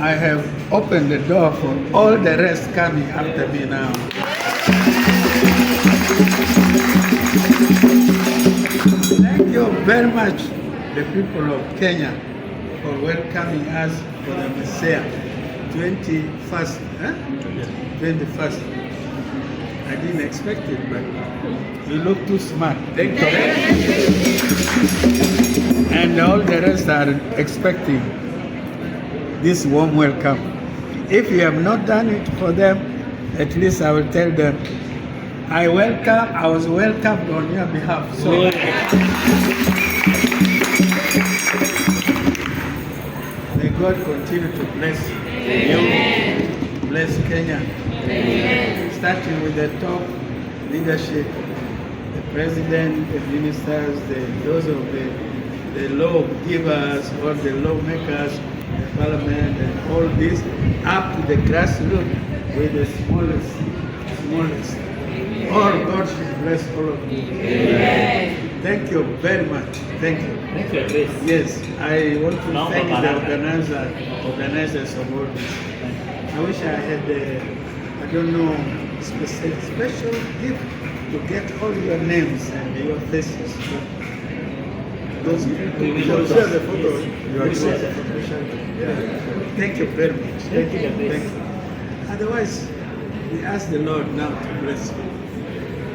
I have opened the door for all the rest coming after me now. Thank you very much, the people of Kenya, for welcoming us for the AMECEA 21st. 21st. I didn't expect it, but you look too smart. Thank you. And all the rest are expecting this warm welcome. If you have not done it for them, at least I will tell them, I was welcomed on your behalf. So may God continue to bless you, bless Kenya. Amen. Starting with the top leadership, the president, the ministers, those of the law givers, or the lawmakers, the parliament, and all this, up to the grassroots with the smallest. All God should bless all of you. Amen. Thank you very much. Thank you. Thank you, Grace. Yes, I want to thank the organizers of all this. I wish I had I don't know, special gift to get all your names and your faces. Those people. We will share the photo. Thank you very much. Thank you. Otherwise, we ask the Lord now to bless you.